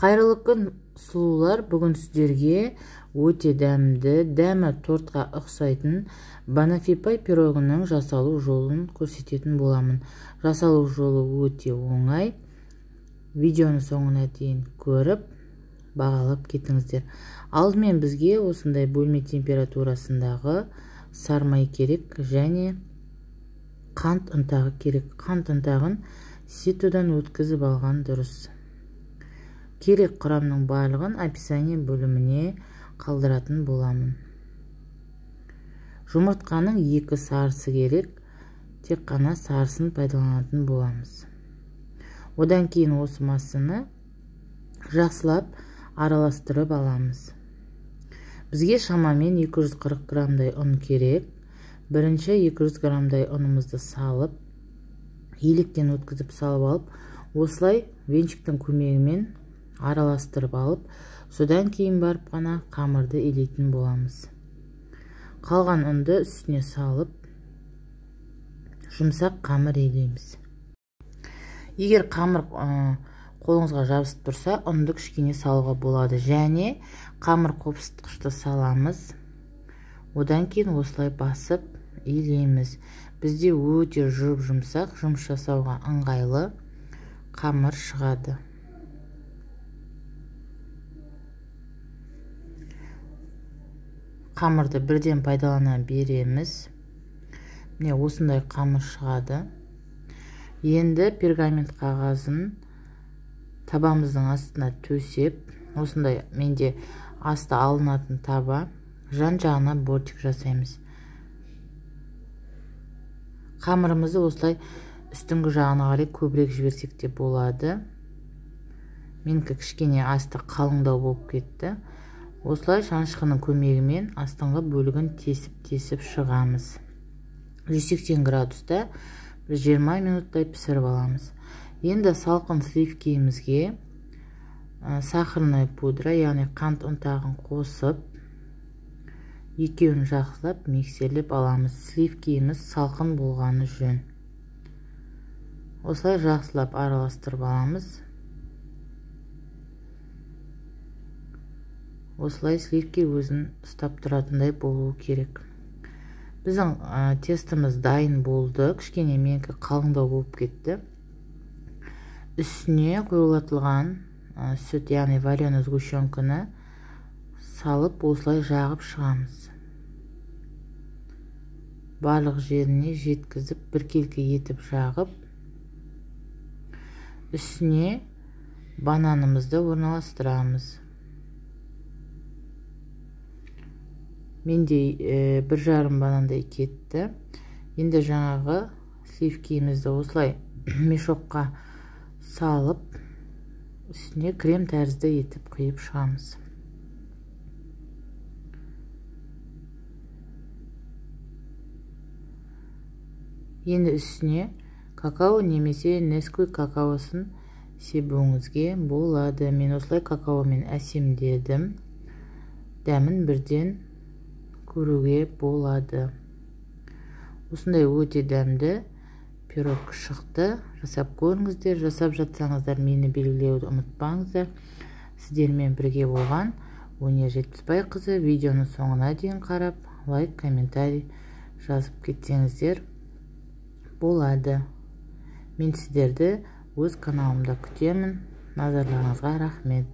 Қайырлы күн сұлулар, бүгін сіздерге өте дәмі тортқа ұқсайтын банафипай пирогының жасалу жолын көрсететін боламын. Жасалу жолы өте оңай. Видеоны соңына дейін көріп, бағалап кетіңіздер. Алдымен бізге осындай бөлме температурасындағы сармай керек және қант ұнтағы керек. Қант ұнтағын ситодан өткізіп алған дұрыс. Керек құрамның барлығын описание бөліміне қалдыратын боламын. Жұмыртқаның 2 сарысы керек, тек қана сарысын пайдаланатын боламыз. Одан кейін осы массаны жақсылап араластырып аламыз. Бізге шамамен 240 грамдай ұн керек. Бірінші 200 грамдай ұнымызды салып, електен өткізіп салып алып, осылай венчиктің көмегімен араластырып алып, содан кейін барып қана қамырды илейтін боламыз. Қалған ұнды үстіне салып, жұмсақ қамыр илейміз. Егер қамыр қолыңызға жабысып тұрса, ұнды кішкене салуға болады. Және қамыр қопсытқышты саламыз. Одан кейін осылай басып илейміз. Бізде өте жұмсақ, жұмыс жасауға ыңғайлы қамыр шығады. Қамырды бірден пайдалана береміз. Міне осындай қамыр шығады. Енді пергамент қағазын табамыздың астына төсеп, осындай менде асты алынатын таба, жан-жағына бортик жасаймыз. Қамырымызды осылай үстіңгі жағына қарай көбірек жіберсек те болады. Менікі кішкене асты қалыңдау болып кетті. Осылай шанышқының көмегімен астыңғы бөлігін тесіп шығамыз. 180 градуста 20 минуттай пісіріп аламыз. Енді салқын сливкемізге сахарный пудра, яғни қант ұнтағын қосып, екеуін жақсылап миксерлеп аламыз. Сливкеміз салқын болғаны жөн. Осылай жақсылап араластырып аламыз. Осылай сливке өзін ұстап тұратындай болуы керек. Біздің тестіміз дайын болды. Кішкене менікі қалыңдау болып кетті. Үстіне қойылатылған сүт, яғни вареный сгущенканы салып, осылай жағып шығамыз. Барлық жеріне жеткізіп, біркелкі етіп жағып, үстіне бананымызды орналастырамыз. Менде 1,5 банандай кетті. Енді жаңағы сливкемізді осылай мешокқа салып, үстіне крем тәрізді етіп құйып шығамыз. Енді үстіне какао немесе Несквик какаосын себуіңізге болады. Мен осылай какаомен әсемдедім. Дәмін бірден көруге болады. Осындай өте дәмді пирог шықты. Жасап көріңіздер. Жасап жатсаңыздар мені белгілеуді ұмытпаңыздар. Сіздермен бірге болған Өнер Жетпісбайқызы. Видеоны соңына дейін қарап, лайк, комментарий жазып кетсеңіздер болады. Мен сіздерді өз каналымда күтемін. Назарларыңызға рахмет.